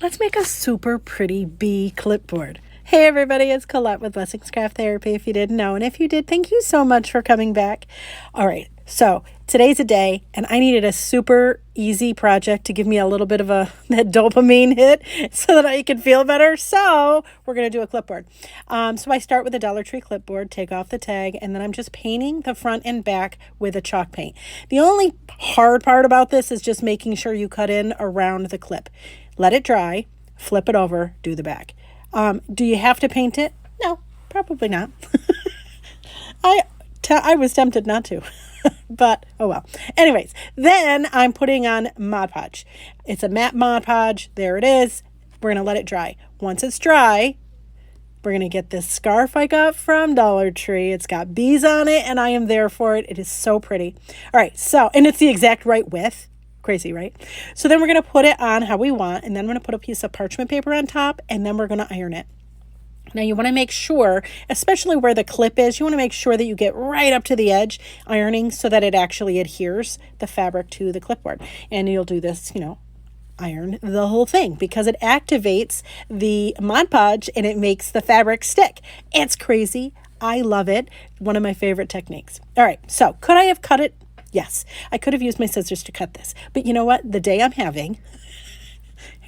Let's make a super pretty bee clipboard. Hey everybody, it's Colette with Blessings Craft Therapy, if you didn't know. And if you did, thank you so much for coming back. All right, so today's a day, and I needed a super easy project to give me a little bit of that dopamine hit so that I could feel better. So we're going to do a clipboard. So I start with a Dollar Tree clipboard, take off the tag, and then I'm just painting the front and back with a chalk paint. The only hard part about this is just making sure you cut in around the clip. Let it dry, flip it over, do the back. Do you have to paint it? No, probably not. I was tempted not to, but oh well. Anyways, then I'm putting on Mod Podge. It's a matte Mod Podge. There it is. We're going to let it dry. Once it's dry, we're going to get this scarf I got from Dollar Tree. It's got bees on it, and I am there for it. It is so pretty. All right, and it's the exact right width. Crazy, right? So then we're going to put it on how we want, and then I'm going to put a piece of parchment paper on top, and then we're going to iron it. Now you want to make sure, especially where the clip is, you want to make sure that you get right up to the edge ironing so that it actually adheres the fabric to the clipboard. And you'll do this, iron the whole thing because it activates the Mod Podge and it makes the fabric stick. It's crazy. I love it. One of my favorite techniques. All right, so could I have cut it? Yes, I could have used my scissors to cut this. But you know what? The day I'm having,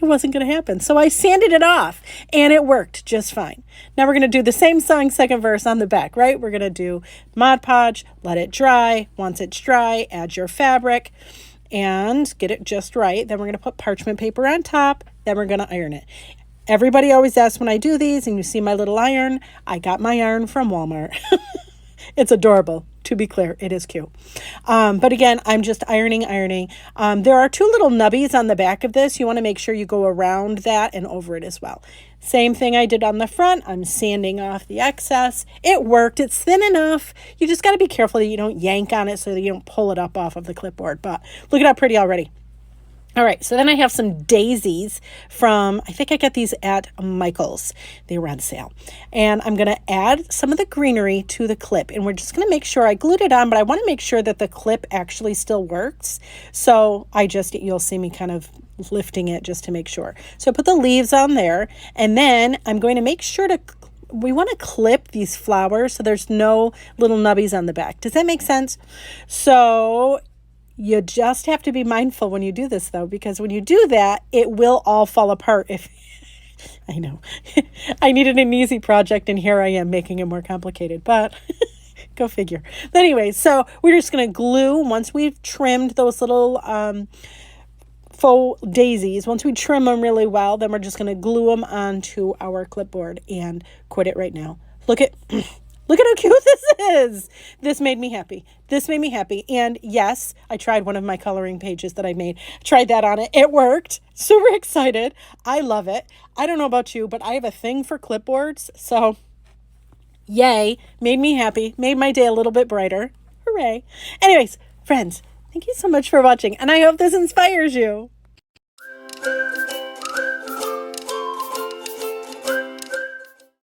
it wasn't going to happen. So I sanded it off and it worked just fine. Now we're going to do the same song, second verse on the back, right? We're going to do Mod Podge, let it dry. Once it's dry, add your fabric and get it just right. Then we're going to put parchment paper on top. Then we're going to iron it. Everybody always asks when I do these, and you see my little iron. I got my iron from Walmart. It's adorable. To be clear, it is cute. But again, I'm just ironing. There are two little nubbies on the back of this. You want to make sure you go around that and over it as well. Same thing I did on the front. I'm sanding off the excess. It worked. It's thin enough. You just got to be careful that you don't yank on it so that you don't pull it up off of the clipboard. But look at how pretty already. All right, so then I have some daisies I think I got these at Michael's. They were on sale. And I'm going to add some of the greenery to the clip. And we're just going to make sure I glued it on, but I want to make sure that the clip actually still works. So you'll see me kind of lifting it just to make sure. So I put the leaves on there, and then I'm going to make sure we want to clip these flowers so there's no little nubbies on the back. Does that make sense? So you just have to be mindful when you do this, though, because when you do that, it will all fall apart. I know. I needed an easy project, and here I am making it more complicated, but go figure. But anyway, so we're just going to glue, once we've trimmed those little faux daisies, once we trim them really well, then we're just going to glue them onto our clipboard and quit it right now. Look at how cute this is. This made me happy. And yes, I tried one of my coloring pages that I made. Tried that on it. It worked. Super excited. I love it. I don't know about you, but I have a thing for clipboards. So yay. Made me happy. Made my day a little bit brighter. Hooray. Anyways, friends, thank you so much for watching. And I hope this inspires you.